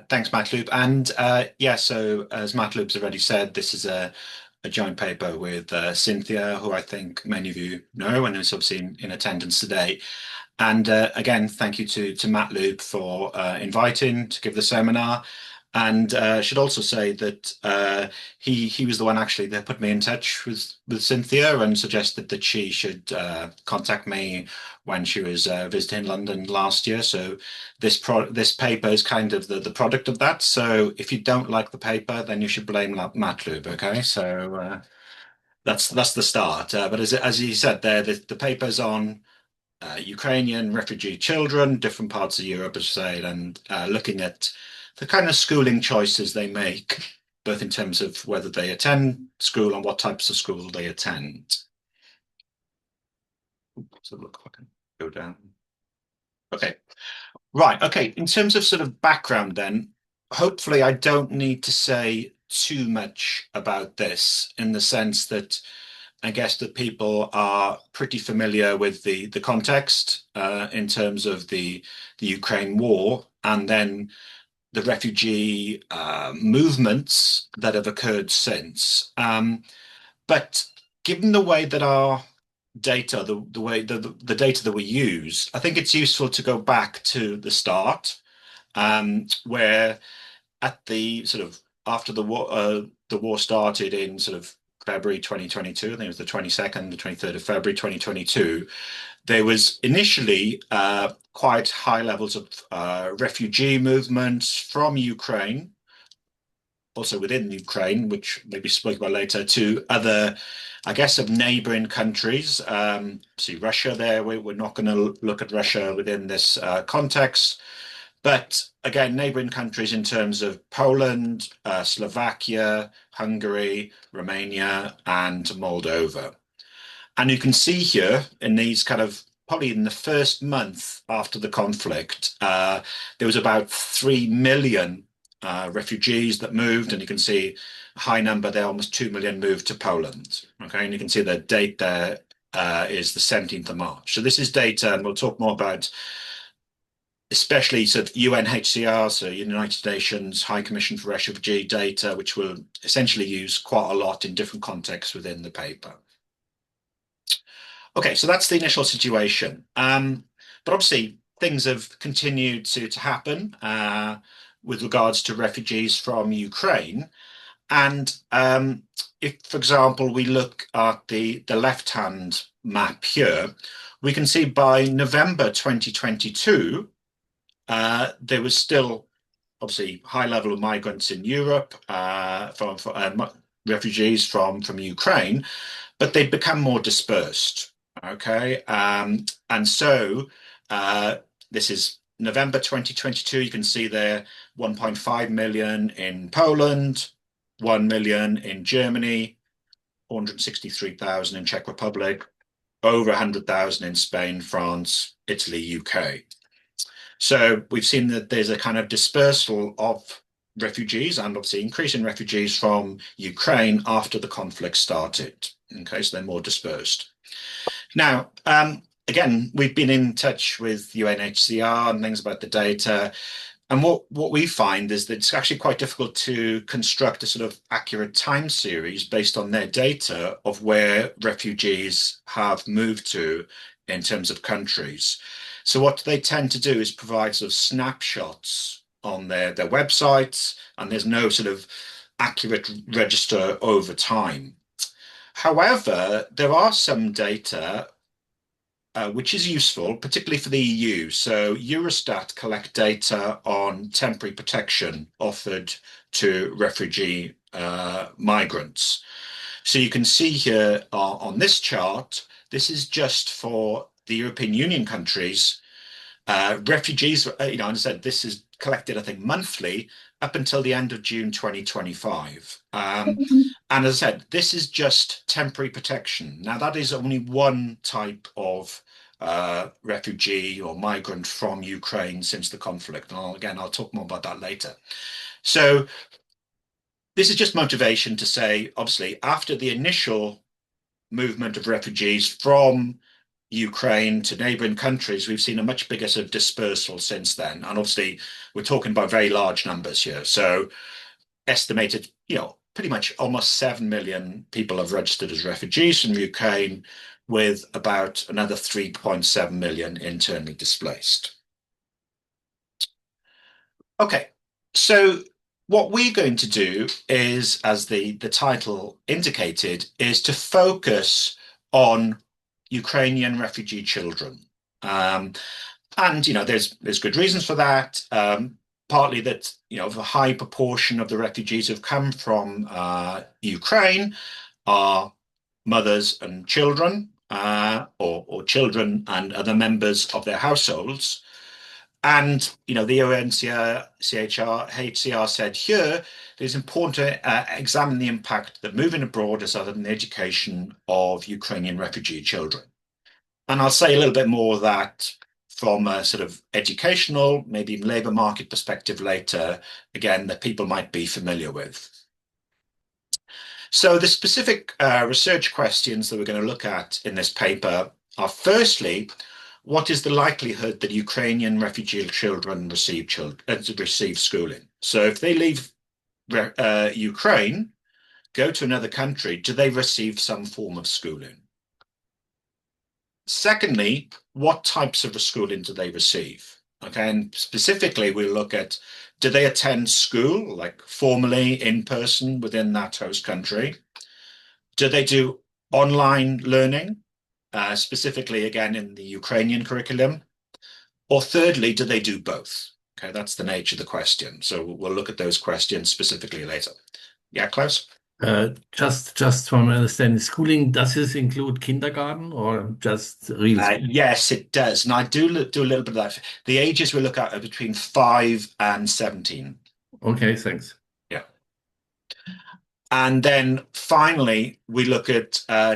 Thanks, Matloop. And yeah, so as Matloop's already said, this is a joint paper with Cynthia, who I think many of you know and is obviously in attendance today. And again, thank you to Matloop for inviting to give the seminar. And should also say that he was the one actually that put me in touch with Cynthia and suggested that she should contact me when she was visiting London last year. So this paper is kind of the product of that. So if you don't like the paper, then you should blame Matloop. Okay, so that's the start. But as you said there, the paper's on Ukrainian refugee children, different parts of Europe, as I said, and looking at the kind of schooling choices they make, both in terms of whether they attend school and what types of school they attend. So look, if I can go down. Okay, right. Okay, in terms of sort of background, then, hopefully, I don't need to say too much about this in the sense that I guess that people are pretty familiar with the context in terms of the Ukraine war and then the refugee movements that have occurred since. But given the way that our data, the way the data that we use, I think it's useful to go back to the start, where at the sort of after the war started in sort of February 2022, I think it was the 22nd, the 23rd of February 2022, there was initially quite high levels of refugee movements from Ukraine, also within Ukraine, which maybe spoke about later, to other, I guess, of neighboring countries. See Russia there, we're not going to look at Russia within this context. But again, neighboring countries in terms of Poland, Slovakia, Hungary, Romania, and Moldova. And you can see here in these kind of probably in the first month after the conflict, there was about 3 million refugees that moved, and you can see a high number there, almost 2 million moved to Poland. Okay, and you can see the date there is the 17th of March. So this is data, and we'll talk more about especially sort of UNHCR, so United Nations High Commission for Refugee data, which we'll essentially use quite a lot in different contexts within the paper. Okay, so that's the initial situation. But obviously, things have continued to happen with regards to refugees from Ukraine. And if, for example, we look at the left-hand map here, we can see by November 2022, there was still obviously high level of migrants in Europe from refugees from Ukraine, but they've become more dispersed. Okay, and so this is November 2022. You can see there 1.5 million in Poland, 1 million in Germany, 463,000 in Czech Republic, over 100,000 in Spain, France, Italy, UK. So we've seen that there's a kind of dispersal of refugees and obviously increasing refugees from Ukraine after the conflict started. Okay, so they're more dispersed. Now, again, we've been in touch with UNHCR and things about the data. And what we find is that it's actually quite difficult to construct a sort of accurate time series based on their data of where refugees have moved to in terms of countries. So what they tend to do is provide sort of snapshots on their websites, and there's no sort of accurate register over time. However, there are some data which is useful, particularly for the EU. So Eurostat collect data on temporary protection offered to refugee migrants. So you can see here on this chart, this is just for the European Union countries. Refugees, as I said, this is collected, I think, monthly up until the end of June 2025. And as I said, this is just temporary protection. Now, that is only one type of refugee or migrant from Ukraine since the conflict. And again, I'll talk more about that later. So this is just motivation to say, obviously, after the initial movement of refugees from Ukraine to neighboring countries, we've seen a much bigger sort of dispersal since then. And obviously, we're talking about very large numbers here. So estimated, pretty much almost 7 million people have registered as refugees from Ukraine, with about another 3.7 million internally displaced. Okay, so what we're going to do is, as the title indicated, is to focus on Ukrainian refugee children. Um, and there's good reasons for that. Partly that a high proportion of the refugees who've come from Ukraine are mothers and children, or children and other members of their households. And the UNHCR said here it is important to examine the impact that moving abroad has had on the education of Ukrainian refugee children. And I'll say a little bit more of that from a sort of educational, maybe labour market perspective later, again, that people might be familiar with. So the specific research questions that we're going to look at in this paper are, firstly, what is the likelihood that Ukrainian refugee children receive schooling? So if they leave Ukraine, go to another country, do they receive some form of schooling? Secondly, what types of schooling do they receive? Okay, and specifically, we'll look at, do they attend school, like formally in person within that host country? Do they do online learning, specifically again in the Ukrainian curriculum? Or thirdly, do they do both? Okay, that's the nature of the question. So we'll look at those questions specifically later. Yeah, Klaus? Just from my understanding, schooling, does this include kindergarten or just real school? Yes, it does. And I do a little bit of that. The ages we look at are between 5 and 17. Okay, thanks. Yeah. And then finally, we look at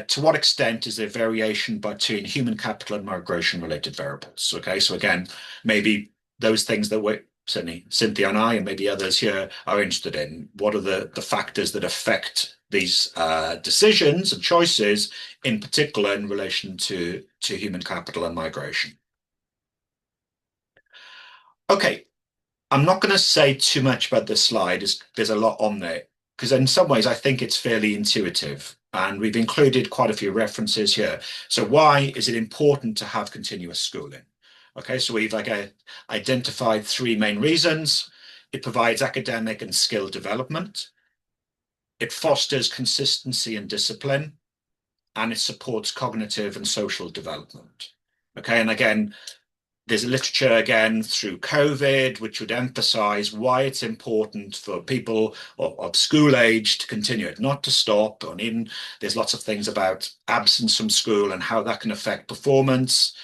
to what extent is there variation between human capital and migration related variables. Okay, so again, maybe those things that we're certainly Cynthia and I and maybe others here are interested in. What are the factors that affect these decisions and choices, in particular in relation to human capital and migration? Okay, I'm not going to say too much about this slide. There's a lot on there because in some ways I think it's fairly intuitive, and we've included quite a few references here. So why is it important to have continuous schooling? Okay, so we've identified three main reasons. It provides academic and skill development. It fosters consistency and discipline, and it supports cognitive and social development. Okay, and again, there's a literature again through COVID, which would emphasize why it's important for people of school age to continue it, not to stop. And even there's lots of things about absence from school and how that can affect performance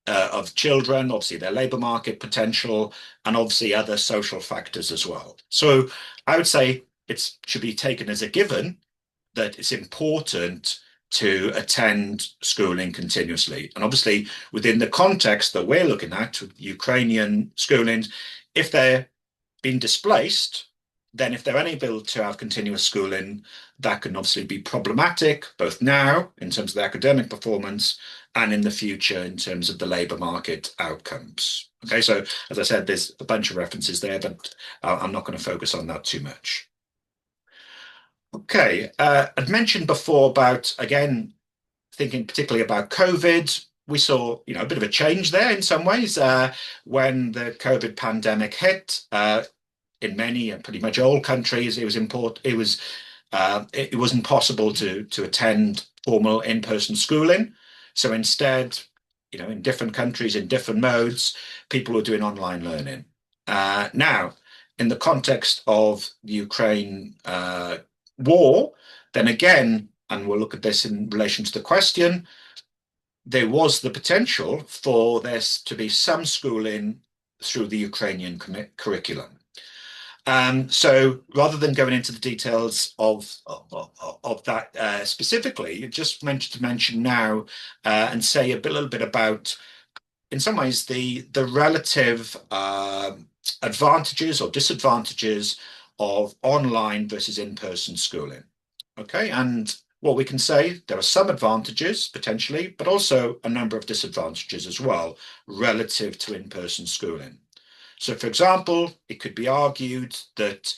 of children, obviously their labor market potential, and obviously other social factors as well. So I would say it should be taken as a given that it's important to attend schooling continuously. And obviously, within the context that we're looking at, Ukrainian schooling, if they're being displaced, then if they're unable to have continuous schooling, that can obviously be problematic, both now in terms of the academic performance and in the future in terms of the labour market outcomes. Okay, so as I said, there's a bunch of references there, but I'm not going to focus on that too much. Okay, I'd mentioned before about, again, thinking particularly about COVID. We saw, a bit of a change there in some ways when the COVID pandemic hit. In many and pretty much all countries, it was important. It wasn't possible to attend formal in-person schooling. So instead, in different countries, in different modes, people were doing online learning. Now, in the context of the Ukraine war, then again, and we'll look at this in relation to the question, there was the potential for there to be some schooling through the Ukrainian curriculum. So rather than going into the details of that specifically, just meant to mention now and say a little bit about, in some ways, the relative advantages or disadvantages of online versus in-person schooling. Okay, and what we can say, there are some advantages potentially, but also a number of disadvantages as well relative to in-person schooling. So, for example, it could be argued that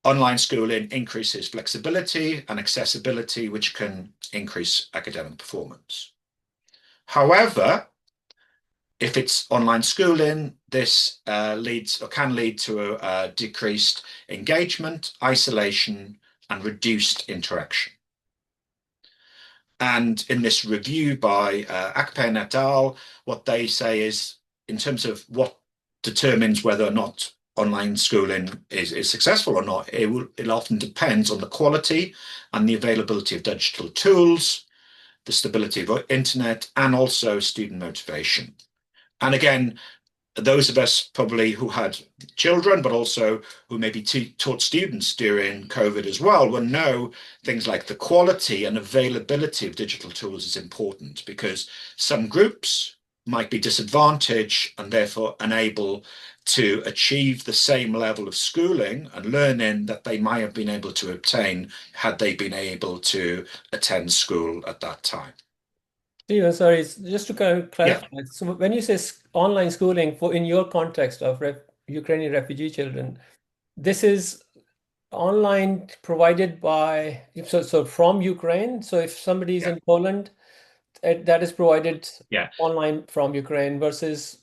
online schooling increases flexibility and accessibility, which can increase academic performance. However, if it's online schooling, this leads or can lead to a decreased engagement, isolation, and reduced interaction. And in this review by Akpen et al., what they say is, in terms of what determines whether or not online schooling is successful or not, it often depends on the quality and the availability of digital tools, the stability of internet, and also student motivation. And again, those of us probably who had children, but also who maybe taught students during COVID as well, will know things like the quality and availability of digital tools is important, because some groups might be disadvantaged and therefore unable to achieve the same level of schooling and learning that they might have been able to obtain had they been able to attend school at that time. Steven, sorry, just to kind of Yeah, clarify. So when you say online schooling for in your context of Ukrainian refugee children, this is online provided by so from Ukraine. So if somebody is yeah, in Poland, that is provided yeah. online from Ukraine versus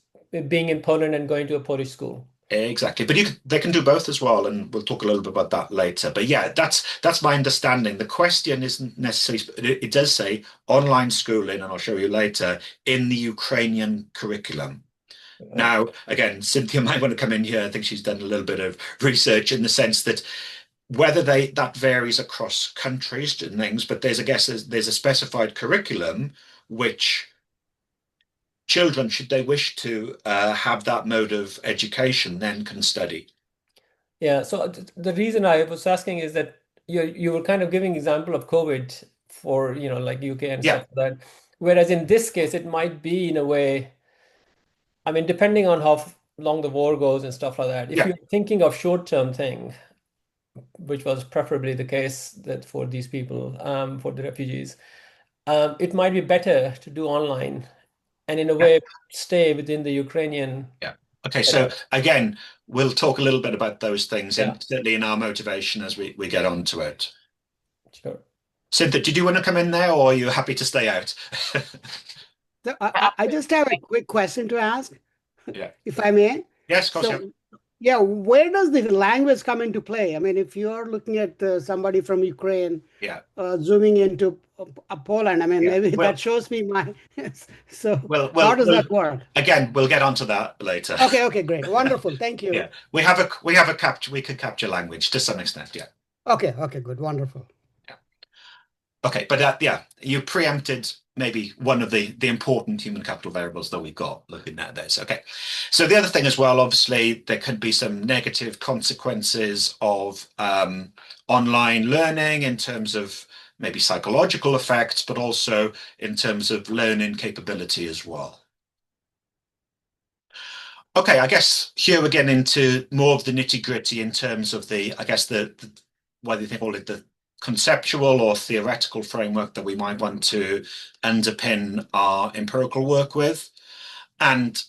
being in Poland and going to a Polish school. Exactly, but they can do both as well, and we'll talk a little bit about that later. But yeah, that's my understanding. The question isn't necessarily, it does say online schooling, and I'll show you later, in the Ukrainian curriculum. Now, again, Cynthia might want to come in here. I think she's done a little bit of research in the sense that whether that varies across countries and things, but there's, I guess, there's a specified curriculum which children, should they wish to have that mode of education, then can study. Yeah, so the reason I was asking is that you were kind of giving example of COVID for, like UK and Yeah, stuff like that. Whereas in this case, it might be in a way, I mean, depending on how long the war goes and stuff like that. If yeah, you're thinking of short-term thing, which was preferably the case that for these people, for the refugees, it might be better to do online and in a yeah, way stay within the Ukrainian yeah. Okay, so setup. again, we'll talk a little bit about those things, Yeah, and certainly in our motivation as we get onto it. sure. Cynthia, did you want to come in there, or are you happy to stay out? So I just have a quick question to ask, Yeah. if I may. Yes, of course, yeah. So, yeah, where does the language come into play? I mean, if you're looking at somebody from Ukraine Yeah, zooming into Poland, I mean, yeah. maybe Well, that shows me my. So, well, how well, does well. that work? Again, we'll get onto that later. Okay, okay, great, wonderful, thank Yeah, you. we have a capture. We can capture language to some extent. Yeah. Okay, okay, good, wonderful. Okay, but yeah, you preempted maybe one of the important human capital variables that we've got looking at this. Okay, so the other thing as well, obviously, there could be some negative consequences of online learning in terms of maybe psychological effects, but also in terms of learning capability as well. Okay, I guess here we're getting into more of the nitty-gritty in terms of I guess whether you call it the conceptual or theoretical framework that we might want to underpin our empirical work with. And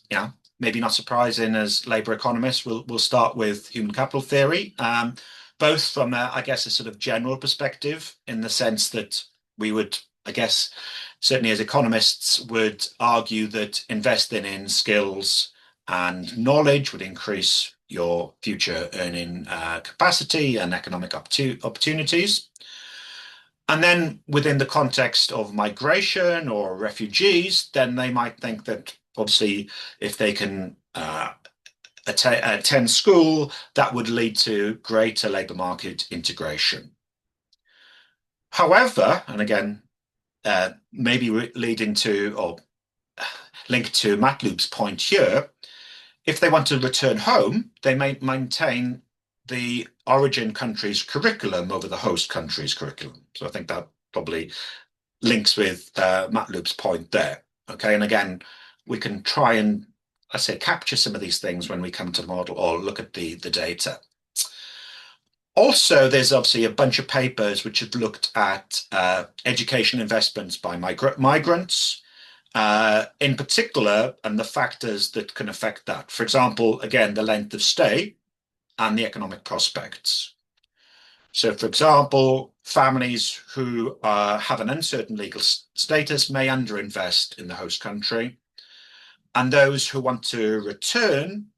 maybe not surprising as Labour economists, we'll start with human capital theory, both from I guess a sort of general perspective in the sense that we would, I guess, certainly as economists would argue that investing in skills and knowledge would increase your future earning capacity and economic opportunities. And then within the context of migration or refugees, then they might think that obviously if they can attend school, that would lead to greater labour market integration. However, and again, maybe leading to or linked to Matloop's point here, if they want to return home, they may maintain the origin country's curriculum over the host country's curriculum. So I think that probably links with Matloop's point there. Okay, and again, we can try and, I say, capture some of these things when we come to model or look at the data. Also, there's obviously a bunch of papers which have looked at education investments by migrants, in particular, and the factors that can affect that. For example, again, the length of stay and the economic prospects. So, for example, families who have an uncertain legal status may underinvest in the host country, and those who want to return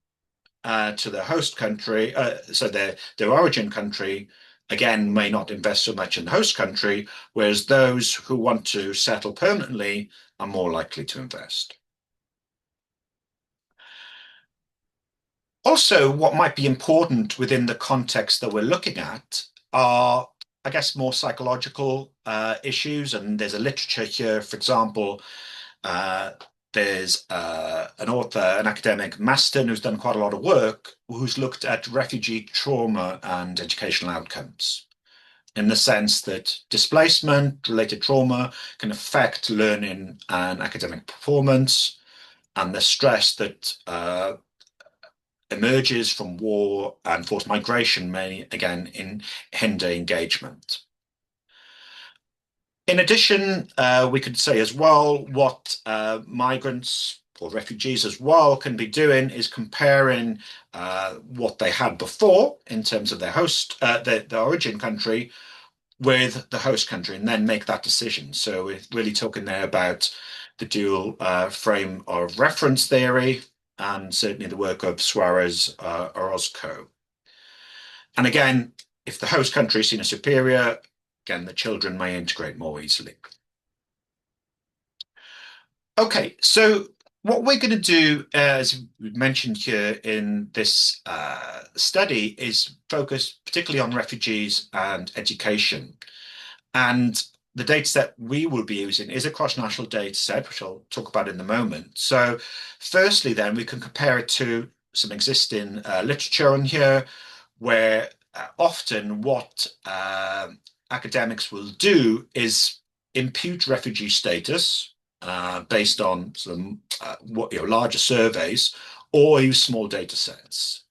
to their host country, so their origin country, again, may not invest so much in the host country, whereas those who want to settle permanently are more likely to invest. Also, what might be important within the context that we're looking at are, I guess, more psychological issues. And there's a literature here, for example, there's an author, an academic, Maston, who's done quite a lot of work, who's looked at refugee trauma and educational outcomes, in the sense that displacement-related trauma can affect learning and academic performance, and the stress that emerges from war and forced migration may, again, hinder engagement. In addition, we could say as well what migrants or refugees as well can be doing is comparing what they had before in terms of their host, their origin country, with the host country, and then make that decision. So we're really talking there about the dual frame of reference theory, and certainly the work of Suarez Orozco. And again, if the host country is seen as superior, again, the children may integrate more easily. Okay, so what we're going to do, as we mentioned here in this study, is focus particularly on refugees and education. And the data set we will be using is a cross-national data set, which I'll talk about in a moment. So firstly, then, we can compare it to some existing literature on here, where often what academics will do is impute refugee status based on some larger surveys, or use small data sets.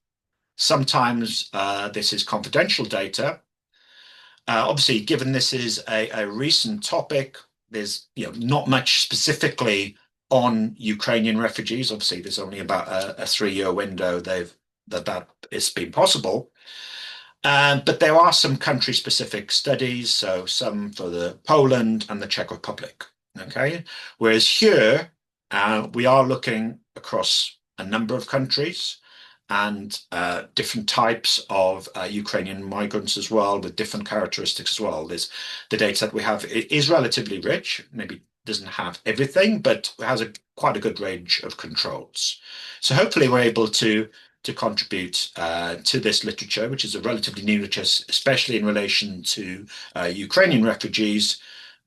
Sometimes this is confidential data. Obviously, given this is a recent topic, there's not much specifically on Ukrainian refugees. Obviously, there's only about a 3-year window that it's been possible. But there are some country-specific studies, so some for the Poland and the Czech Republic. Okay, whereas here we are looking across a number of countries and different types of Ukrainian migrants as well, with different characteristics as well. There's the data that we have is relatively rich, maybe doesn't have everything, but has quite a good range of controls. So hopefully we're able to contribute to this literature, which is a relatively new literature, especially in relation to Ukrainian refugees.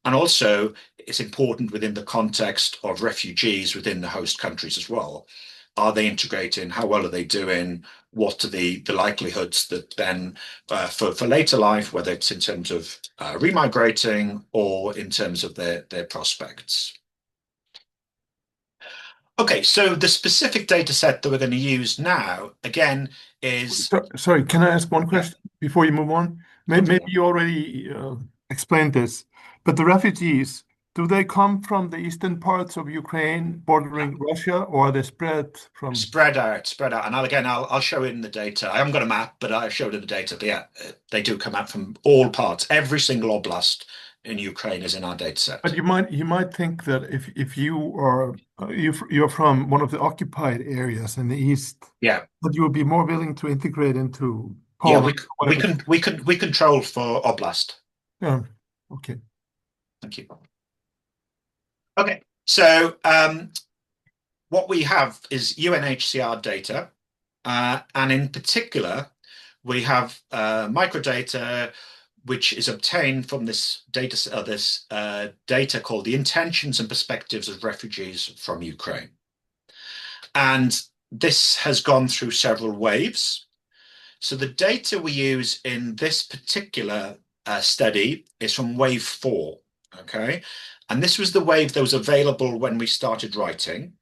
And also, it's important within the context of refugees within the host countries as well. Are they integrating? How well are they doing? What are the likelihoods that then for later life, whether it's in terms of remigrating or in terms of their prospects? Okay, so the specific data set that we're going to use now, again, is... Sorry, can I ask one question before you move on? Maybe you already explained this, but the refugees, do they come from the eastern parts of Ukraine bordering Russia, or are they spread from... Spread out. And I'll show it in the data. I haven't got a map, but I showed in the data. But yeah, they do come out from all parts. Every single oblast in Ukraine is in our data set. But you might think that if you're from one of the occupied areas in the east, yeah, that you would be more willing to integrate into Poland. Yeah, we control for oblast. Yeah. Okay. Thank you. Okay, so what we have is UNHCR data, and in particular, we have microdata which is obtained from this data called the Intentions and Perspectives of Refugees from Ukraine. And this has gone through several waves. So the data we use in this particular study is from wave 4, okay? And this was the wave that was available when we started writing.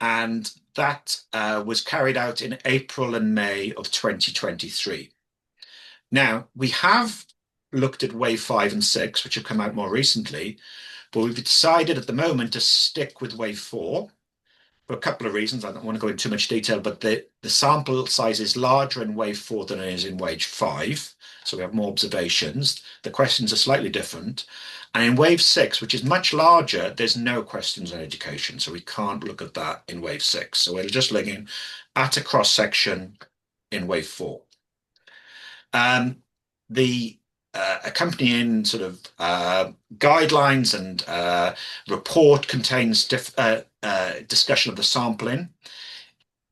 And that was carried out in April and May of 2023. Now, we have looked at wave 5 and 6, which have come out more recently, but we've decided at the moment to stick with wave 4 for a couple of reasons. I don't want to go into too much detail, but the sample size is larger in wave 4 than it is in wave 5. So we have more observations. The questions are slightly different. And in wave 6, which is much larger, there's no questions on education. So we can't look at that in wave 6. So we're just looking at a cross-section in wave 4. The accompanying sort of guidelines and report contains discussion of the sampling.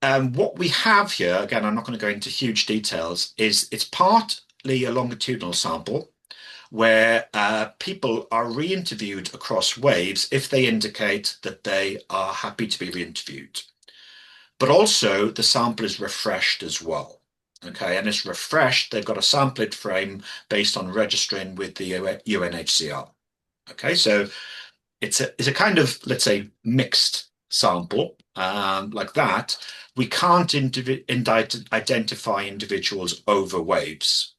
What we have here, again, I'm not going to go into huge details, is it's partly a longitudinal sample where people are re-interviewed across waves if they indicate that they are happy to be re-interviewed. But also the sample is refreshed as well. Okay, and it's refreshed. They've got a sampling frame based on registering with the UNHCR. Okay, so it's a kind of, let's say, mixed sample like that. We can't identify individuals over waves.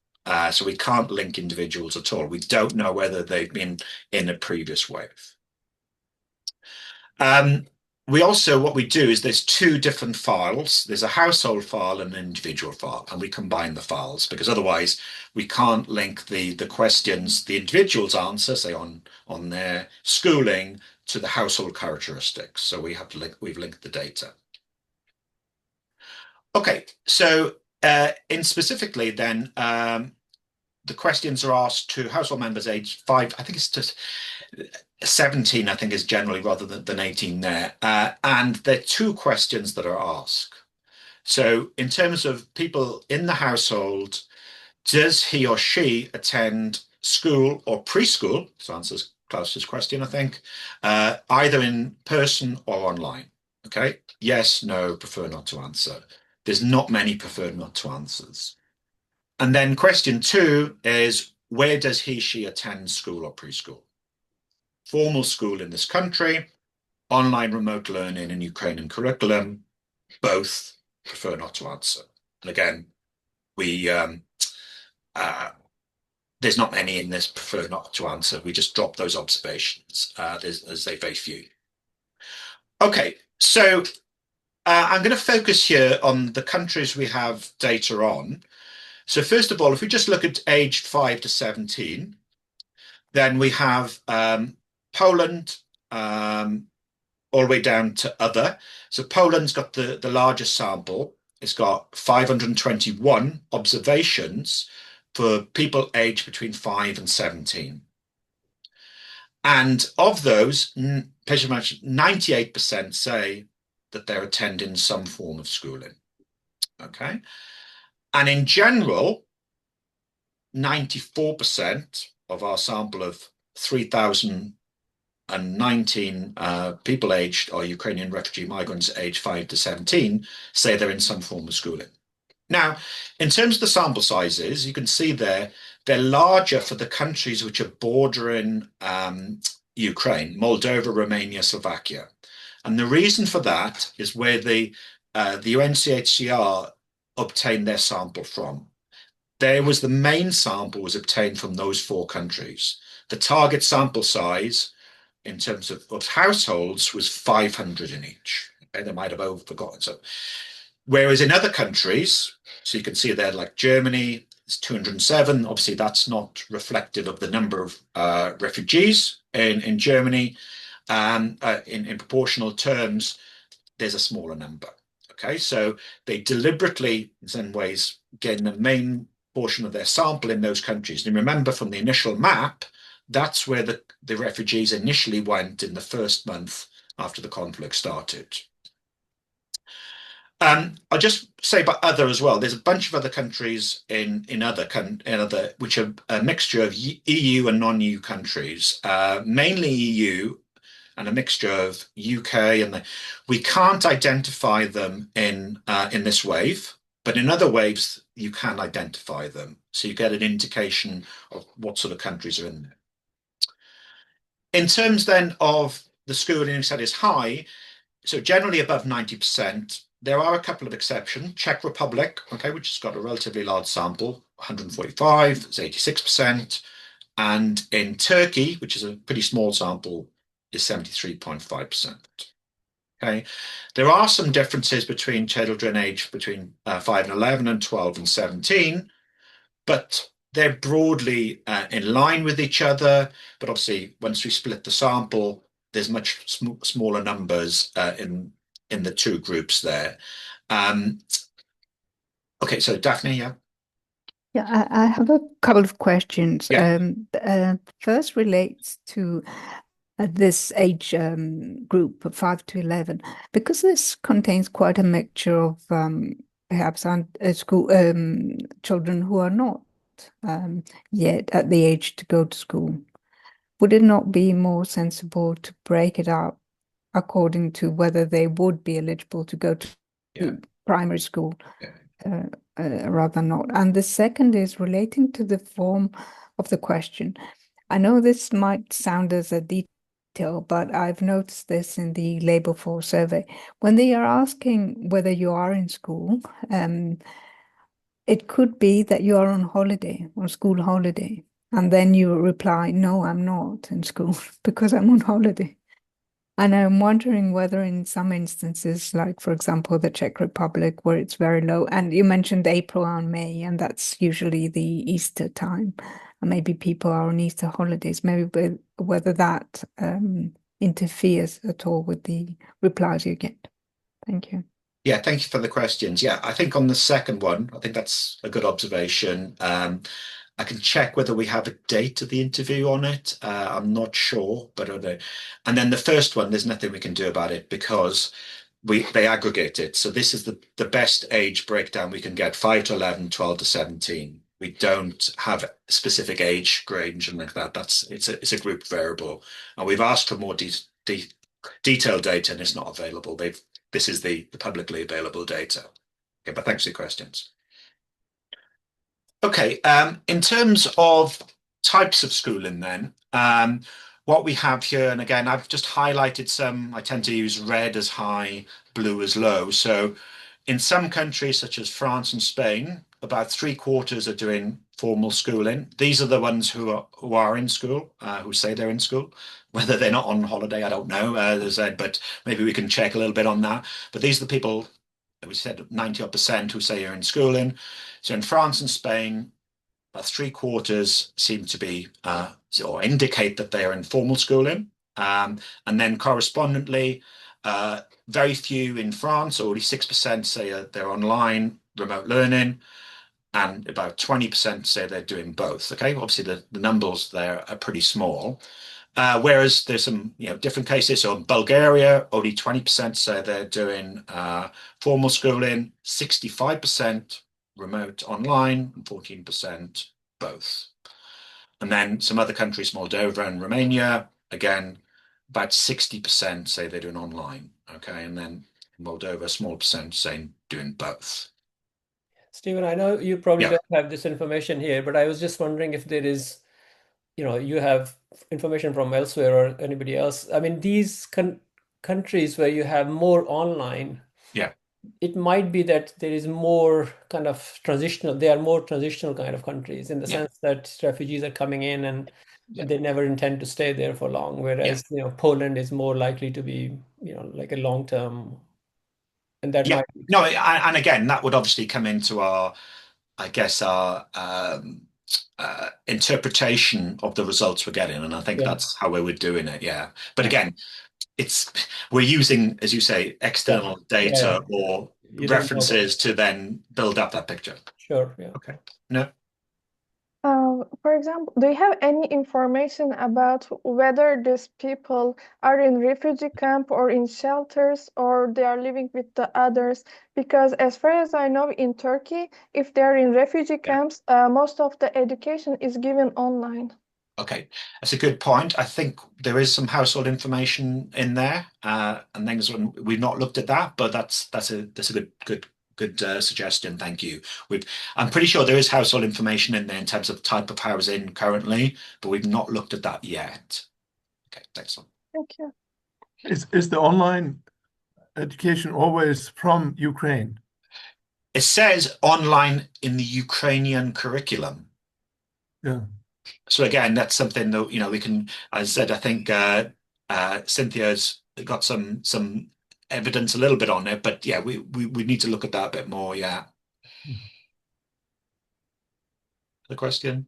So we can't link individuals at all. We don't know whether they've been in a previous wave. What we do is there's two different files. There's a household file and an individual file, and we combine the files because otherwise we can't link the questions, the individual's answer, say on their schooling, to the household characteristics. So we have to we've linked the data. Okay, so specifically then, the questions are asked to household members aged 5, I think it's just 17, I think is generally rather than 18 there. And there are two questions that are asked. So in terms of people in the household, does he or she attend school or preschool? So answers Klaus's question, I think, either in person or online. Okay, yes, no, prefer not to answer. There's not many prefer not to answers. And then question 2 is, where does he, she attend school or preschool? Formal school in this country, online remote learning in Ukrainian curriculum, both prefer not to answer. And again, we there's not many in this prefer not to answer. We just drop those observations. There's very few. Okay, so I'm going to focus here on the countries we have data on. So first of all, if we just look at aged 5 to 17, then we have Poland all the way down to other. So Poland's got the largest sample. It's got 521 observations for people aged between 5 and 17. And of those, pretty much 98% say that they're attending some form of schooling. Okay. And in general, 94% of our sample of 3,019 people aged or Ukrainian refugee migrants aged 5 to 17 say they're in some form of schooling. Now, in terms of the sample sizes, you can see they're larger for the countries which are bordering Ukraine, Moldova, Romania, Slovakia. And the reason for that is where the UNHCR obtained their sample from. The main sample was obtained from those 4 countries. The target sample size in terms of households was 500 in each. Okay, they might have forgotten. So, whereas in other countries, so you can see there, like Germany, it's 207. Obviously, that's not reflective of the number of refugees in Germany. In proportional terms, there's a smaller number. Okay, so they deliberately, in some ways, gain the main portion of their sample in those countries. And remember from the initial map, that's where the refugees initially went in the first month after the conflict started. I'll just say about other as well. There's a bunch of other countries in other which are a mixture of EU and non-EU countries, mainly EU and a mixture of UK, and we can't identify them in this wave, but in other waves you can identify them, so you get an indication of what sort of countries are in there. In terms then of the schooling, you said is high, so generally above 90%. There are a couple of exceptions. Czech Republic, okay, which has got a relatively large sample, 145, it's 86%. And in Turkey, which is a pretty small sample, is 73.5%. Okay, there are some differences between children aged between 5 and 11 and 12 and 17, but they're broadly in line with each other. But obviously, once we split the sample, there's much smaller numbers in the two groups there. Okay, so Daphne, yeah. Yeah, I have a couple of questions. Yeah. First relates to this age group of 5 to 11, because this contains quite a mixture of perhaps school children who are not yet at the age to go to school. Would it not be more sensible to break it up according to whether they would be eligible to go to primary school? Rather not. And the second is relating to the form of the question. I know this might sound as a detail, but I've noticed this in the labor force survey. When they are asking whether you are in school, it could be that you are on holiday, on school holiday, and then you reply, no, I'm not in school because I'm on holiday. And I'm wondering whether in some instances, like, for example, the Czech Republic, where it's very low, and you mentioned April and May, and that's usually the Easter time, and maybe people are on Easter holidays, maybe whether that interferes at all with the replies you get. Thank you. Yeah, thank you for the questions. Yeah, I think on the second one, I think that's a good observation. I can check whether we have a date of the interview on it. I'm not sure, but and then the first one, there's nothing we can do about it because they aggregate it. So this is the best age breakdown we can get: 5 to 11, 12 to 17. We don't have a specific age range and like that. It's a group variable, and we've asked for more detailed data, and it's not available. This is the publicly available data. Okay, but thanks for your questions. Okay, in terms of types of schooling then, what we have here, and again, I've just highlighted some. I tend to use red as high, blue as low. So in some countries such as France and Spain, about 3/4 are doing formal schooling. These are the ones who are in school, who say they're in school. Whether they're not on holiday, I don't know, but maybe we can check a little bit on that. But these are the people, we said 90% who say you're in schooling. So in France and Spain, about 3/4 seem to be or indicate that they are in formal schooling. And then correspondingly, very few in France, only 6% say they're online, remote learning, and about 20% say they're doing both. Okay, obviously the numbers there are pretty small. Whereas there's some different cases. So in Bulgaria, only 20% say they're doing formal schooling, 65% remote online, and 14% both. And then some other countries, Moldova and Romania, again, about 60% say they're doing online. Okay, and then Moldova, a small percent saying doing both. Stephen, I know you probably don't have this information here, but I was just wondering if there is, you have information from elsewhere or anybody else. I mean, these countries where you have more online, it might be that there is more kind of transitional, they are more transitional kind of countries in the sense that refugees are coming in and they never intend to stay there for long, whereas Poland is more likely to be like a long term, and that might be. No, and again, that would obviously come into our interpretation of the results we're getting, and I think that's how we're doing it. But again, we're using, as you say, external data or references to then build up that picture. Sure. Okay. No. For example, do you have any information about whether these people are in refugee camp or in shelters, or they are living with the others? Because as far as I know, in Turkey, if they're in refugee camps, most of the education is given online. Okay, that's a good point. I think there is some household information in there, and things we've not looked at that, but that's a good suggestion. Thank you. I'm pretty sure there is household information in there in terms of type of housing currently, but we've not looked at that yet. Okay, excellent. Thank you. Is the online education always from Ukraine? It says online in the Ukrainian curriculum. Yeah. So again, that's something that we can. As I said, I think Cynthia's got some evidence a little bit on it, but yeah, we need to look at that a bit more. Yeah. The question.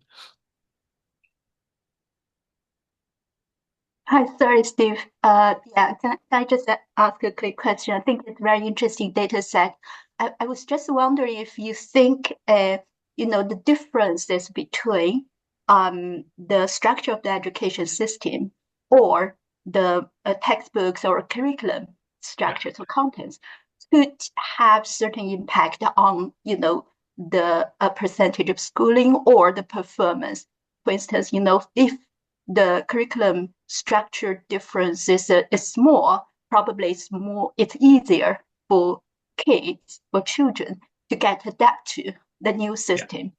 Hi, sorry, Steve. Yeah, can I just ask a quick question? I think it's a very interesting data set. I was just wondering if you think, the differences between the structure of the education system or the textbooks or curriculum structures or contents could have certain impact on, the percentage of schooling or the performance. For instance, if the curriculum structure difference is small, probably it's easier for kids or children to get adapt to the new system.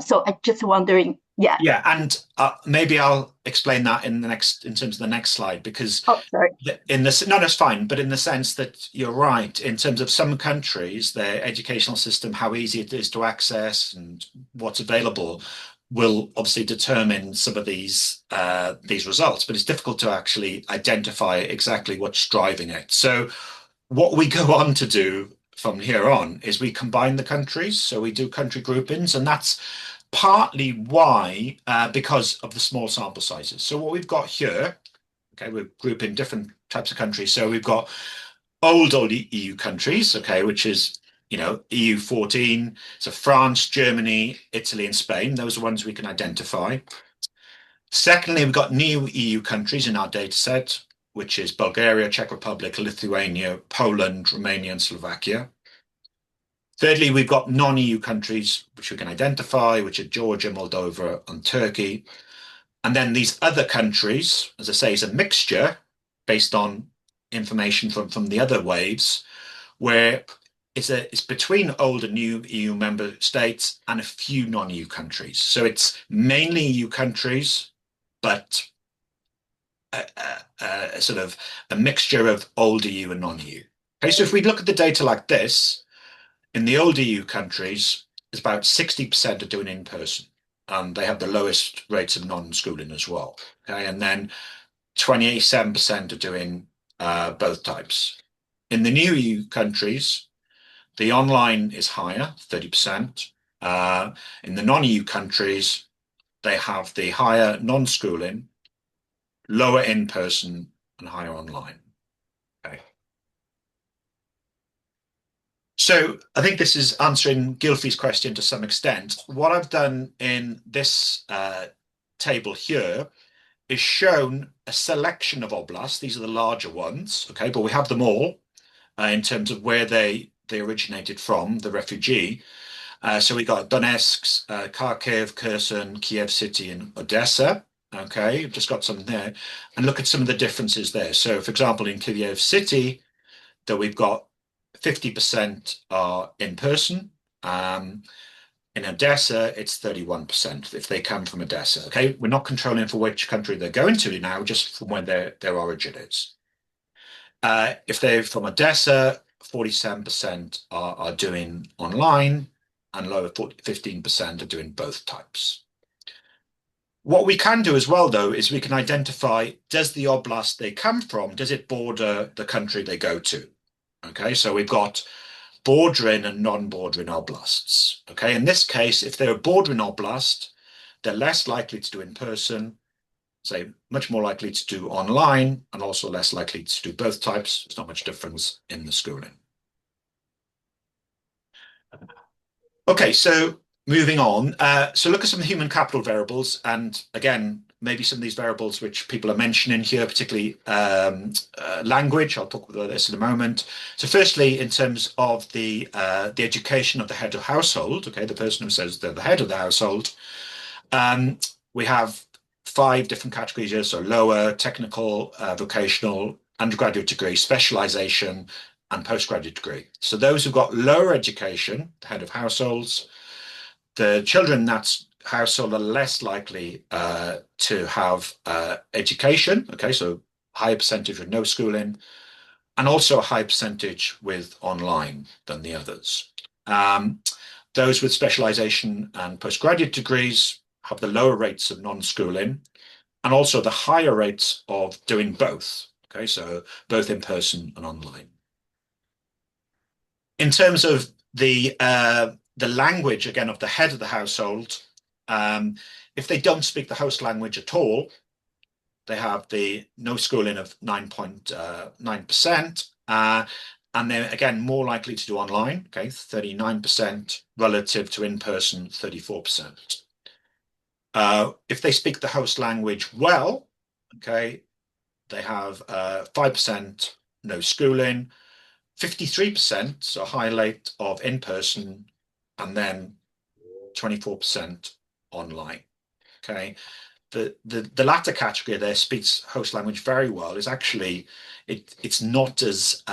So I just wondering, yeah. Yeah, and maybe I'll explain that in terms of the next slide, because sorry. No, that's fine, but in the sense that you're right, in terms of some countries, their educational system, how easy it is to access and what's available will obviously determine some of these results, but it's difficult to actually identify exactly what's driving it. So what we go on to do from here on is we combine the countries. So we do country groupings, and that's partly why, because of the small sample sizes. So what we've got here, okay, we're grouping different types of countries. So we've got old EU countries, okay, which is EU 14, so France, Germany, Italy, and Spain. Those are ones we can identify. Secondly, we've got new EU countries in our data set, which is Bulgaria, Czech Republic, Lithuania, Poland, Romania, and Slovakia. Thirdly, we've got non-EU countries, which we can identify, which are Georgia, Moldova, and Turkey. And then these other countries, as I say, is a mixture based on information from the other waves, where it's between old and new EU member states and a few non-EU countries. So it's mainly EU countries, but sort of a mixture of old EU and non-EU. Okay, so if we look at the data like this, in the old EU countries, it's about 60% are doing in person. They have the lowest rates of non-schooling as well. Okay, and then 27% are doing both types. In the new EU countries, the online is higher, 30%. In the non-EU countries, they have the higher non-schooling, lower in-person, and higher online. Okay. So I think this is answering Gylfi's question to some extent. What I've done in this table here is shown a selection of oblasts. These are the larger ones, okay, but we have them all in terms of where they originated from, the refugee. So we got Donetsk, Kharkiv, Kherson, Kiev City, and Odessa. Okay, I've just got some there. And look at some of the differences there. So, for example, in Kiev City, that we've got 50% are in person. In Odessa, it's 31% if they come from Odessa. Okay, we're not controlling for which country they're going to now, just from where their origin is. If they're from Odessa, 47% are doing online, and lower 15% are doing both types. What we can do as well, though, is we can identify, does the oblast they come from, does it border the country they go to? Okay, so we've got bordering and non-bordering oblasts. Okay, in this case, if they're a bordering oblast, they're less likely to do in person, say much more likely to do online, and also less likely to do both types. There's not much difference in the schooling. Okay, so moving on. So look at some human capital variables, and again, maybe some of these variables which people are mentioning here, particularly language. I'll talk about this in a moment. So firstly, in terms of the education of the head of household, okay, the person who says they're the head of the household, we have 5 different categories here. So lower, technical, vocational, undergraduate degree, specialization, and postgraduate degree. So those who've got lower education, the head of households, the children in that household are less likely to have education. Okay, so higher percentage with no schooling, and also a high percentage with online than the others. Those with specialization and postgraduate degrees have the lower rates of non-schooling and also the higher rates of doing both. Okay, so both in person and online. In terms of the language, again, of the head of the household, if they don't speak the host language at all, they have the no schooling of 9.9%. And they're, again, more likely to do online, okay, 39% relative to in-person, 34%. If they speak the host language well, okay, they have 5% no schooling, 53%, so high rate of in-person, and then 24% online, okay. The latter category there speaks host language very well is actually, it's not as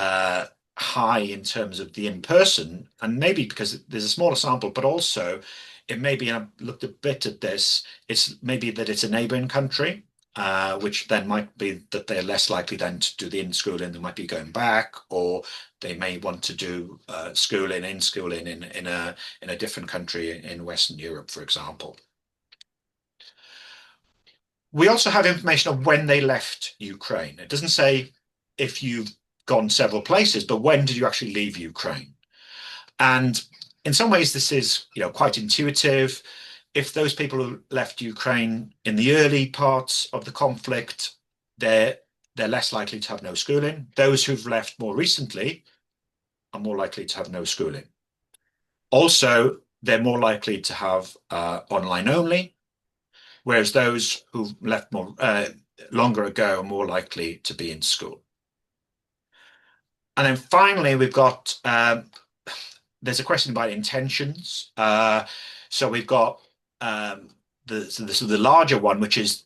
high in terms of the in-person, and maybe because there's a smaller sample, but also it may be, and I've looked a bit at this, it's maybe that it's a neighboring country, which then might be that they're less likely then to do the in-schooling, they might be going back, or they may want to do in-schooling in a different country in Western Europe, for example. We also have information of when they left Ukraine. It doesn't say if you've gone several places, but when did you actually leave Ukraine? And in some ways, this is, quite intuitive. If those people who left Ukraine in the early parts of the conflict, they're less likely to have no schooling. Those who've left more recently are more likely to have no schooling. Also, they're more likely to have online only, whereas those who left more longer ago are more likely to be in school. And then finally, we've got, there's a question about intentions. So we've got the larger one, which is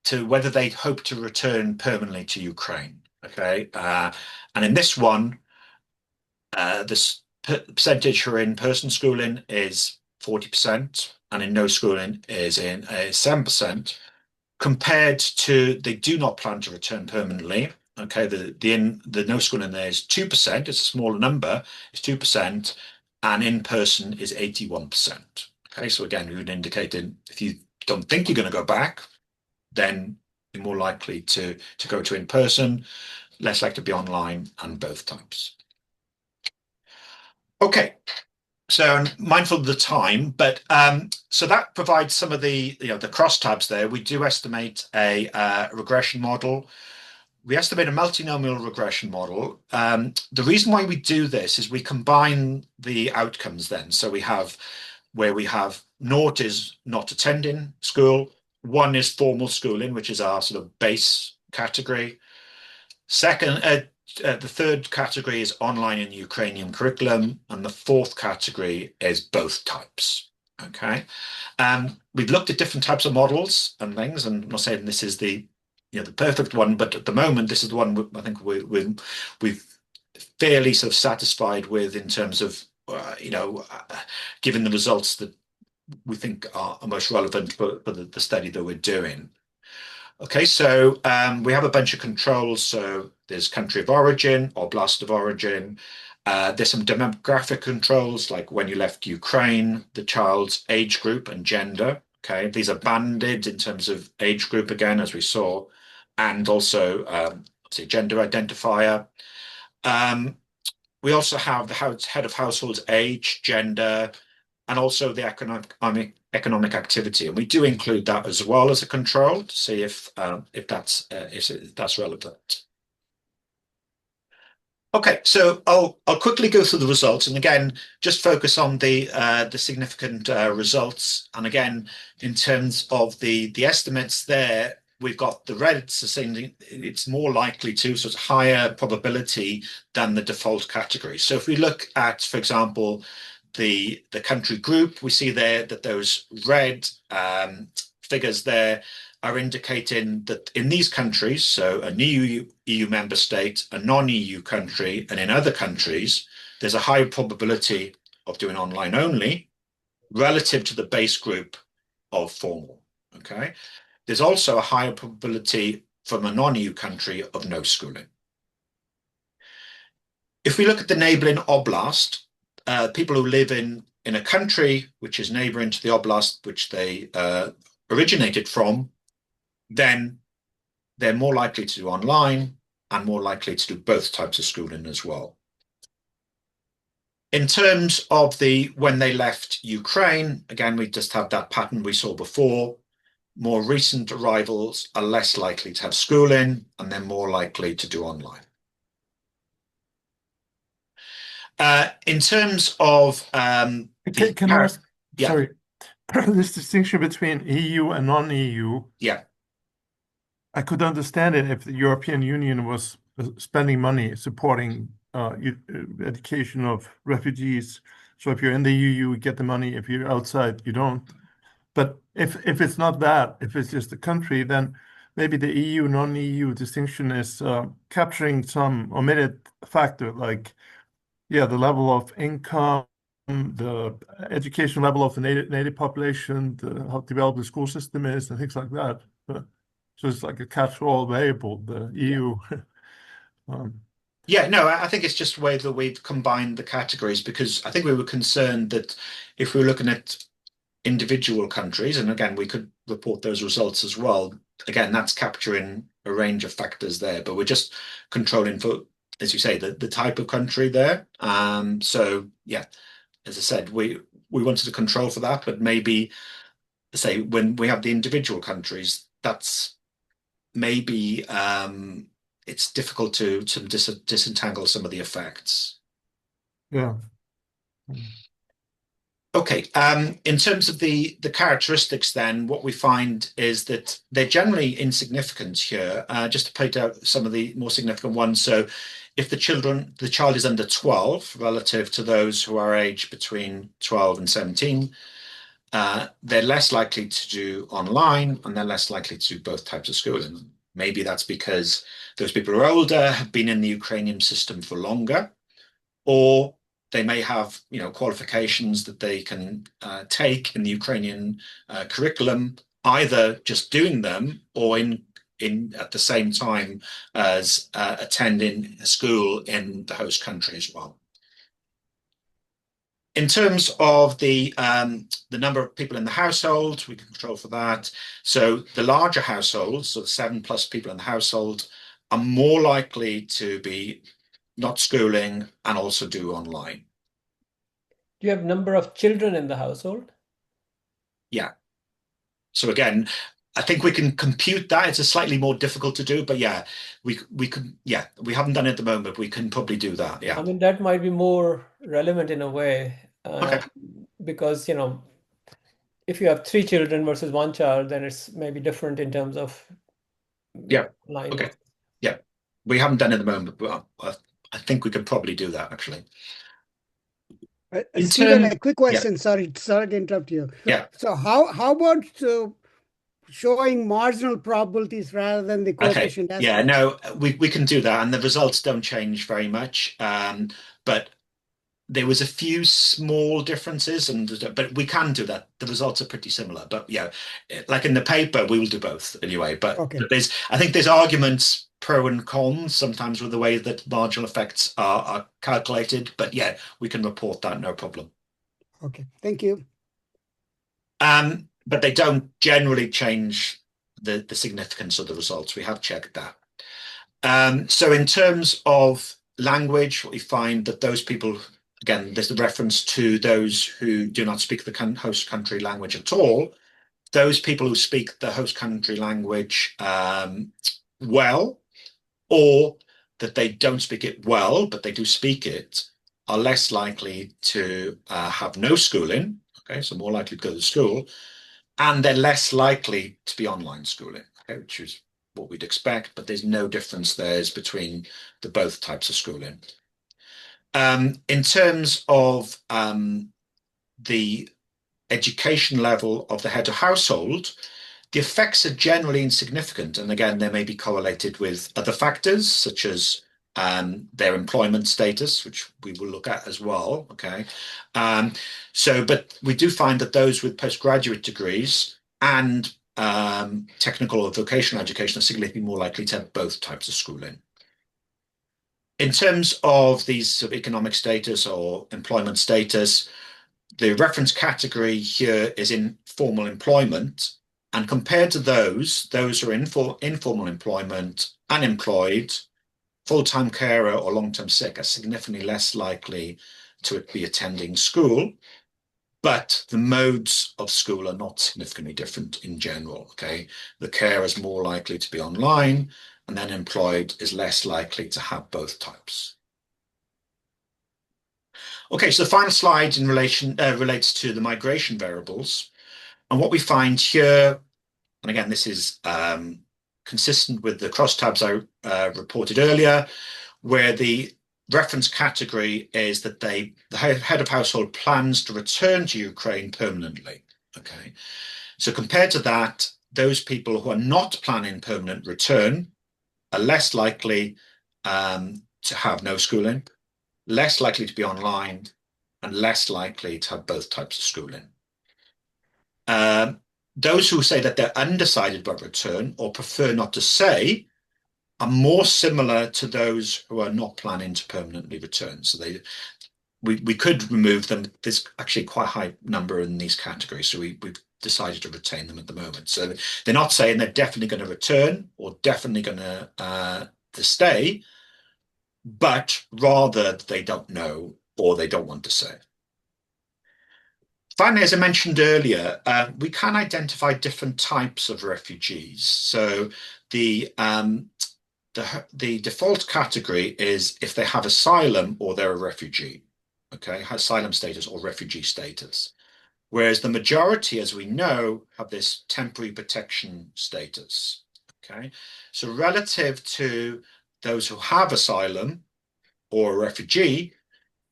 to whether they hope to return permanently to Ukraine, okay? And in this one, this percentage for in-person schooling is 40%, and in no schooling is 7%, compared to they do not plan to return permanently. Okay, the no schooling there is 2%. It's a smaller number. It's 2%, and in person is 81%. Okay, so again, we would indicate if you don't think you're going to go back, then you're more likely to go to in person, less likely to be online, and both types. Okay. So I'm mindful of the time, but so that provides some of the the crosstabs there. We do estimate a regression model. We estimate a multinomial regression model. The reason why we do this is we combine the outcomes then. So we have where we have naught is not attending school, 1 is formal schooling, which is our sort of base category. Second, the third category is online and Ukrainian curriculum, and the fourth category is both types. Okay, we've looked at different types of models and things, and I'm not saying this is the the perfect one, but at the moment this is the one I think we've fairly sort of satisfied with in terms of given the results that we think are most relevant for the study that we're doing. Okay, so we have a bunch of controls. So there's country of origin, oblast of origin. There's some demographic controls, like when you left Ukraine, the child's age group and gender. Okay, these are banded in terms of age group again, as we saw, and also say gender identifier. We also have the head of household's age, gender, and also the economic activity, and we do include that as well as a control to see if that's relevant. Okay, so I'll quickly go through the results, and again, just focus on the significant results. And again, in terms of the estimates there, we've got the red saying it's more likely to, so it's higher probability than the default category. So if we look at, for example, the country group, we see there that those red figures there are indicating that in these countries, so a new EU member state, a non-EU country, and in other countries, there's a higher probability of doing online only relative to the base group of formal. Okay, there's also a higher probability from a non-EU country of no schooling. If we look at the neighboring oblast, people who live in a country which is neighboring to the oblast which they originated from, then they're more likely to do online and more likely to do both types of schooling as well. In terms of when they left Ukraine, again, we just have that pattern we saw before. More recent arrivals are less likely to have schooling and they're more likely to do online. In terms of Can I ask, yeah. sorry, this distinction between EU and non-EU, yeah, I could understand it if the European Union was spending money supporting education of refugees. So if you're in the EU, you get the money. If you're outside, you don't. But if it's not that, if it's just a country, then maybe the EU non-EU distinction is capturing some omitted factor, like the level of income, the education level of the native population, how developed the school system is, and things like that. So it's like a catch-all variable, the EU. Yeah, no, I think it's just the way that we've combined the categories, because I think we were concerned that if we were looking at individual countries, and again, we could report those results as well. Again, that's capturing a range of factors there, but we're just controlling for, as you say, the type of country there. So yeah, as I said, we wanted to control for that, but maybe say when we have the individual countries, that's maybe it's difficult to disentangle some of the effects. Yeah. Okay, in terms of the characteristics then, what we find is that they're generally insignificant here. Just to point out some of the more significant ones. So if the child is under 12 relative to those who are aged between 12 and 17, they're less likely to do online and they're less likely to do both types of schooling. Maybe that's because those people who are older have been in the Ukrainian system for longer, or they may have, qualifications that they can take in the Ukrainian curriculum, either just doing them or in at the same time as attending a school in the host country as well. In terms of the number of people in the household, we can control for that. So the larger households, so the 7+ people in the household, are more likely to be not schooling and also do online. Do you have number of children in the household? Yeah. So again, I think we can compute that. It's a slightly more difficult to do, but yeah, we could, yeah, we haven't done it at the moment, but we can probably do that. Yeah. I mean, that might be more relevant in a way, Okay. because, if you have 3 children versus 1 child, then it's maybe different in terms of line. Okay. Yeah. We haven't done it at the moment, but I think we could probably do that actually. Stephen, a quick question. Sorry to interrupt you. Yeah. So how about showing marginal probabilities rather than the coefficient? Okay. Yeah, no, we can do that, and the results don't change very much. But there was a few small differences, but we can do that. The results are pretty similar. But yeah, like in the paper, we will do both anyway. But I think there's arguments pro and cons sometimes with the way that marginal effects are calculated. But yeah, we can report that, no problem. Okay, thank you. But they don't generally change the significance of the results. We have checked that. So in terms of language, what we find that those people, again, there's the reference to those who do not speak the host country language at all. Those people who speak the host country language well, or that they don't speak it well, but they do speak it, are less likely to have no schooling. Okay, so more likely to go to school, and they're less likely to be online schooling, okay, which is what we'd expect, but there's no difference there between the both types of schooling. In terms of the education level of the head of household, the effects are generally insignificant. And again, they may be correlated with other factors, such as their employment status, which we will look at as well. Okay. But we do find that those with postgraduate degrees and technical or vocational education are significantly more likely to have both types of schooling. In terms of these sort of economic status or employment status, the reference category here is informal employment. And compared to those who are in informal employment, unemployed, full-time carer or long-term sick are significantly less likely to be attending school. But the modes of school are not significantly different in general, okay? The carer is more likely to be online, and then employed is less likely to have both types. Okay, so the final slide in relation relates to the migration variables. And what we find here, and again, this is consistent with the crosstabs I reported earlier, where the reference category is that the head of household plans to return to Ukraine permanently. Okay, so compared to that, those people who are not planning permanent return are less likely to have no schooling, less likely to be online, and less likely to have both types of schooling. Those who say that they're undecided about return or prefer not to say are more similar to those who are not planning to permanently return. So we could remove them. There's actually quite a high number in these categories, so we've decided to retain them at the moment. So they're not saying they're definitely going to return or definitely going to stay, but rather they don't know or they don't want to say. Finally, as I mentioned earlier, we can identify different types of refugees. So the default category is if they have asylum or they're a refugee, okay, asylum status or refugee status. Whereas the majority, as we know, have this temporary protection status, okay? So relative to those who have asylum or a refugee,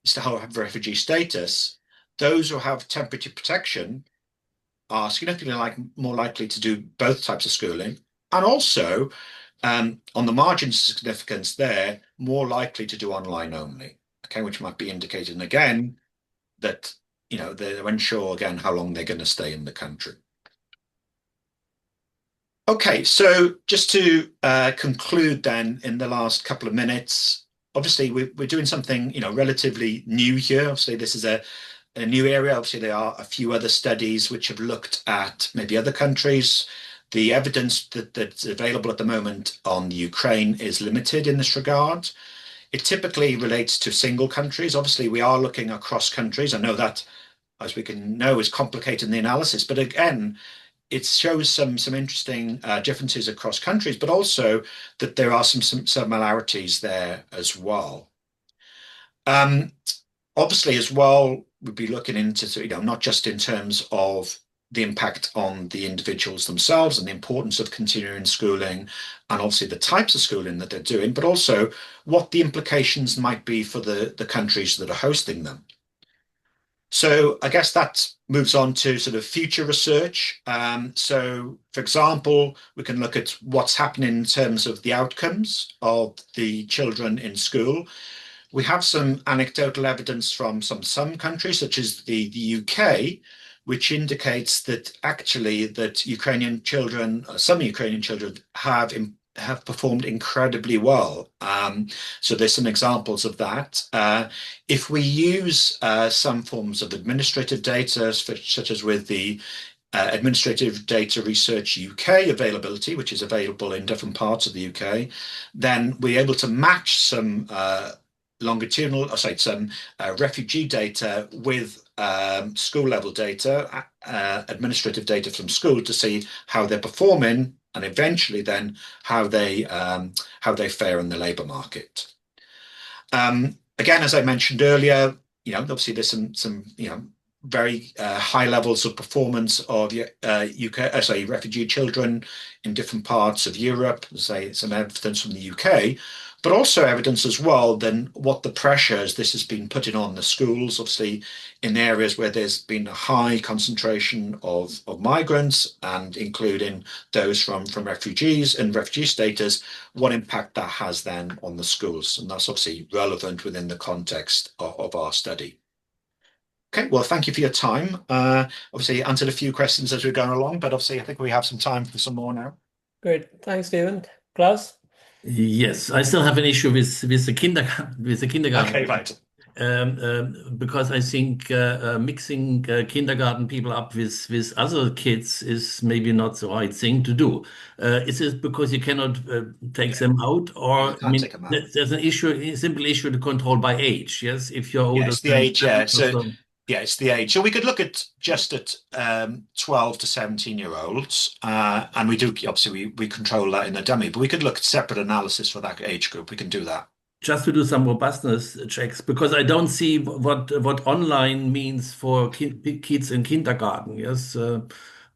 still have refugee status, those who have temporary protection are significantly more likely to do both types of schooling, and also on the margins of significance there, more likely to do online only, okay, which might be indicating again that, you know, they're unsure again how long they're going to stay in the country. Okay, so just to conclude then in the last couple of minutes, obviously we're doing something, you know, relatively new here. Obviously this is a new area. Obviously there are a few other studies which have looked at maybe other countries. The evidence that's available at the moment on Ukraine is limited in this regard. It typically relates to single countries. Obviously, we are looking across countries. I know that, as we can know, is complicated in the analysis. But again, it shows some interesting differences across countries, but also that there are some similarities there as well. Obviously, as well, we'd be looking into, you know, not just in terms of the impact on the individuals themselves and the importance of continuing schooling and obviously the types of schooling that they're doing, but also what the implications might be for the countries that are hosting them. So I guess that moves on to sort of future research. So, for example, we can look at what's happening in terms of the outcomes of the children in school. We have some anecdotal evidence from some countries, such as the UK, which indicates that actually that Ukrainian children, some Ukrainian children have performed incredibly well. So there's some examples of that. If we use some forms of administrative data, such as with the Administrative Data Research UK availability, which is available in different parts of the UK, then we're able to match some some refugee data with school level data, administrative data from school to see how they're performing, and eventually then how they fare in the labour market. Again, as I mentioned earlier, you know, obviously there's some you know, very high levels of performance of refugee children in different parts of Europe. Say some evidence from the UK, but also evidence as well then what the pressures this has been putting on the schools, obviously in areas where there's been a high concentration of migrants, and including those from refugees and refugee status, what impact that has then on the schools. And that's obviously relevant within the context of our study. Okay, well, thank you for your time. Obviously answered a few questions as we're going along, but obviously I think we have some time for some more now. Great, thanks, Stephen. Klaus? Yes, I still have an issue with the kindergarten. Okay, right. Because I think mixing kindergarten people up with other kids is maybe not the right thing to do. Is it because you cannot take them out, You or I can't mean, take them out. there's an issue, a simple issue to control by age. Yes, if you're Yeah, older it's the than age, yeah. 7 or So so. yeah, it's the age. So we could look at just at 12 to 17-year-olds, and we do obviously we control that in the dummy, but we could look at separate analysis for that age group. We can do that. Just to do some robustness checks, because I don't see what online means for kids in kindergarten. Yes,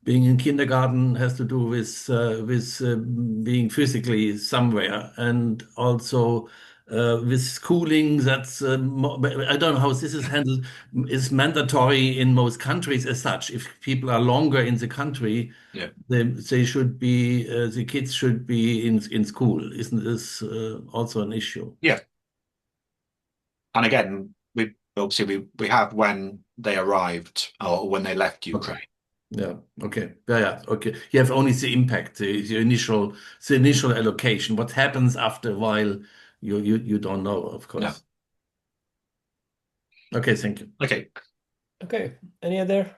being in kindergarten has to do with being physically somewhere, and also with schooling. That's I don't know how this is handled. Is mandatory in most countries as such. If people are longer in the country, Yeah. they should be the kids should be in school. Isn't this also an issue? Yeah. And again, we obviously we have when they arrived or when they left Ukraine. Yeah. Okay. Yeah. Okay. You have only the impact, the initial allocation. What happens after a while, you don't know, of course. Okay. Thank you. Okay. Okay. Any other?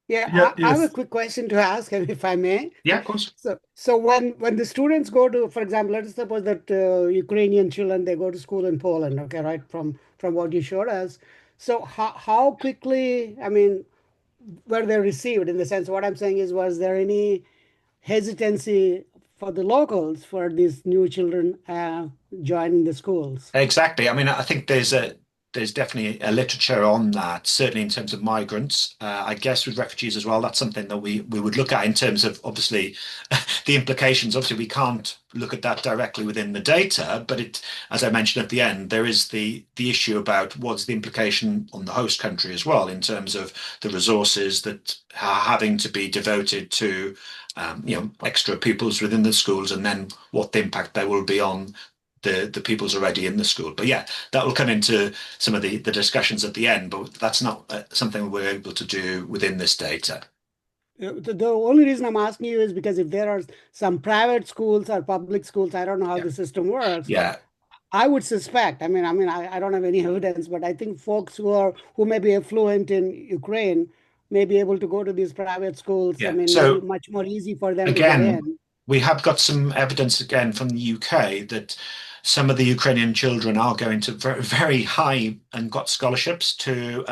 Yeah, I have a Yes. quick question to ask, if I may. Yeah, of course. So when the students go to, for example, let us suppose that Ukrainian children, they go to school in Poland, okay, right, from what you showed us. So how quickly, I mean, were they received, in the sense, what I'm saying is, was there any hesitancy for the locals for these new children joining the schools? Exactly. I mean, I think there's definitely a literature on that, certainly in terms of migrants. I guess with refugees as well, that's something that we would look at in terms of obviously the implications. Obviously, we can't look at that directly within the data, but it, as I mentioned at the end, there is the issue about what's the implication on the host country as well in terms of the resources that are having to be devoted to extra pupils within the schools, and then what the impact there will be on the pupils already in the school. But yeah, that will come into some of the discussions at the end, but that's not something we're able to do within this data. The only reason I'm asking you is because if there are some private schools or public schools, I don't know how Yeah. the system works. Yeah. I would suspect, I don't have any evidence, but I think folks who may be affluent in Ukraine may be able to go to these private schools. Yeah. Maybe So much more easy for them to get again, in. we have got some evidence again from the UK that some of the Ukrainian children are going to very, very high and got scholarships to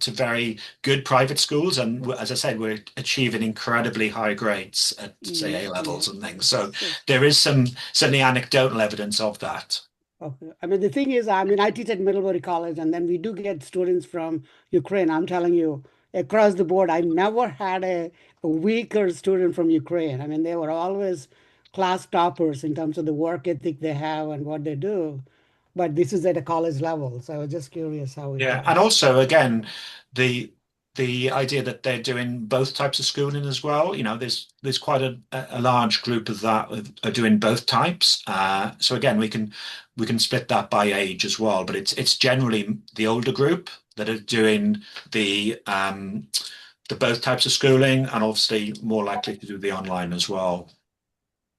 very good private schools, and as I said, we're achieving incredibly high grades at say A levels and things. So there is some certainly anecdotal evidence of that. Okay. The thing is, I teach at Middlebury College, and then we do get students from Ukraine. I'm telling you, across the board, I never had a weaker student from Ukraine. They were always class toppers in terms of the work ethic they have and what they do. But this is at a college level, so I was just curious how it Yeah, goes. and also again, the idea that they're doing both types of schooling as well. There's quite a large group of that are doing both types. So again, we can split that by age as well, but it's generally the older group that are doing the both types of schooling, and obviously more likely to do the online as well.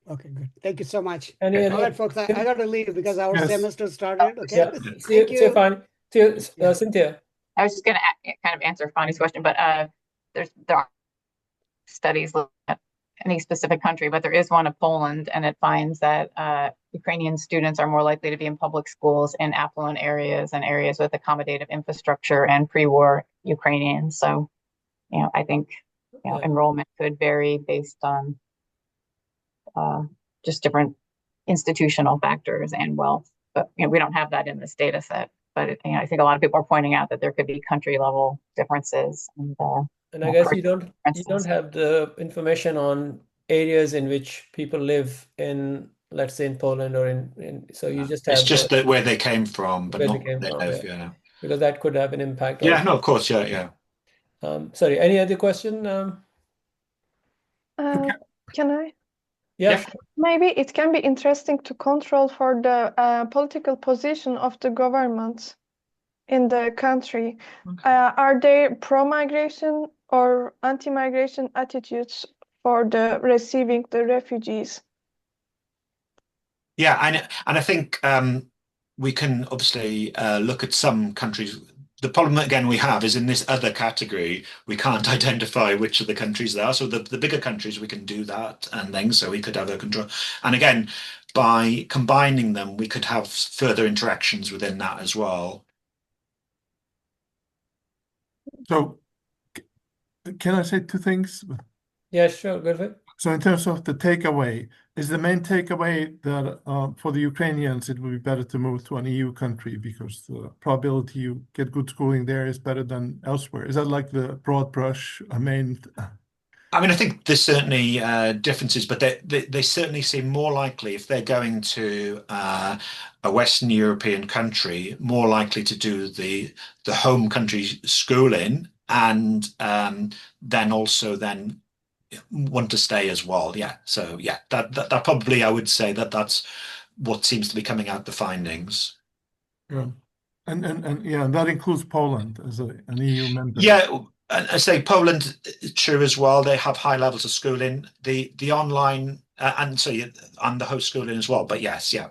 Okay, good. Thank you so much. Any All other? right, folks, I got to leave because our Yes. semester started. Okay. Yeah. Thank you. Fine. Yeah. Cynthia. I was just going to kind of answer Fani's question, but there are studies looking at any specific country, but there is one of Poland, and it finds that Ukrainian students are more likely to be in public schools in affluent areas and areas with accommodative infrastructure and pre-war Ukrainians. So, I think enrollment could vary based on just different institutional factors and wealth. But we don't have that in this data set. But I think a lot of people are pointing out that there could be country level differences. And I guess you don't have the information on areas in which people live in, let's say in Poland or so you just have it's just that where they came from, but not where they live. Yeah. Because that could have an impact. Yeah, no, of course, yeah. Sorry, any other question? Can I? Yeah. Yeah. Sure. Maybe it can be interesting to control for the political position of the government in the country. Are there pro-migration or anti-migration attitudes for the receiving the refugees? Yeah, and I think we can obviously look at some countries. The problem again we have is in this other category, we can't identify which of the countries they are. So the bigger countries we can do that and things, so we could have a control. And again, by combining them, we could have further interactions within that as well. So can I say two things? Yeah, sure, go ahead. So in terms of the takeaway, is the main takeaway that for the Ukrainians, it would be better to move to an EU country because the probability you get good schooling there is better than elsewhere? Is that like the broad brush main? I mean, I think there's certainly differences, but they certainly seem more likely if they're going to a Western European country, more likely to do the home country schooling and then also then want to stay as well. Yeah. So yeah, that probably I would say that's what seems to be coming out the findings. Yeah. And yeah, and that includes Poland as an EU member. Yeah, and I say Poland, true as well. They have high levels of schooling. The online and so and the host schooling as well. But yes, yeah.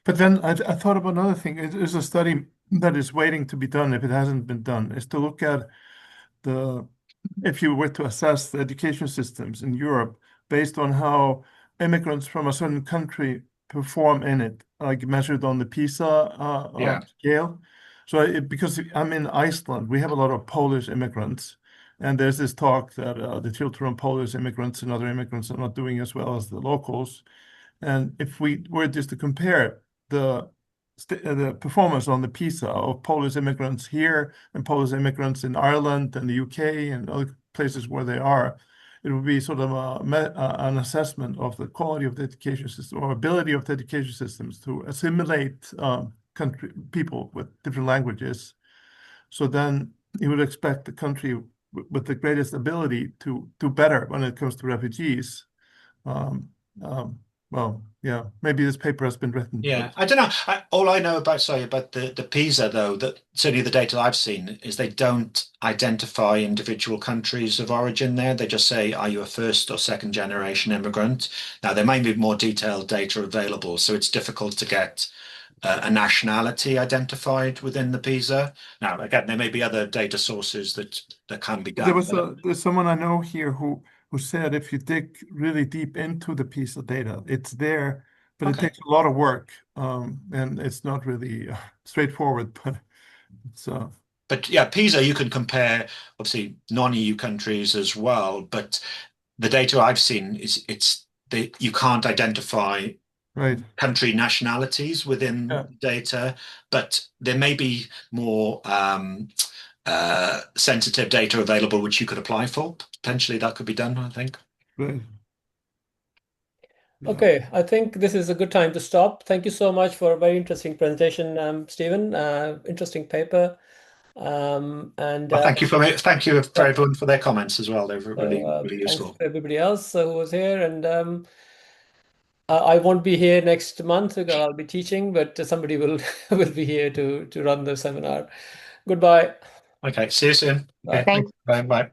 But then I thought of another thing. It is a study that is waiting to be done if it hasn't been done, is to look at if you were to assess the education systems in Europe based on how immigrants from a certain country perform in it, like measured on the PISA Yeah. scale. So because I'm in Iceland, we have a lot of Polish immigrants, and there's this talk that the children of Polish immigrants and other immigrants are not doing as well as the locals. And if we were just to compare the performance on the PISA of Polish immigrants here and Polish immigrants in Ireland and the UK and other places where they are, it would be sort of an assessment of the quality of the education system or ability of the education systems to assimilate people with different languages. So then you would expect the country with the greatest ability to do better when it comes to refugees. Well, yeah, maybe this paper has been written. Yeah, I don't know. All I know about the PISA though, that certainly the data I've seen is they don't identify individual countries of origin there. They just say, are you a first or second generation immigrant? Now there may be more detailed data available, so it's difficult to get a nationality identified within the PISA. Now again, there may be other data sources that can be done. There's someone I know here who said if you dig really deep into the PISA data, it's there, but it takes a lot of work, and it's not really straightforward. But it's But yeah, PISA you can compare obviously non-EU countries as well. But the data I've seen is you can't identify country nationalities within the data, but there may be more sensitive data available which you could apply for. Potentially that could be done, I think. Right. Okay, I think this is a good time to stop. Thank you so much for a very interesting presentation, Stephen. Interesting paper. Well, thank you for everyone for their comments as well. They were really useful. Thanks to everybody else who was here, and I won't be here next month because I'll be teaching, but somebody will be here to run the seminar. Goodbye. Okay, see you soon. Bye. Okay, bye.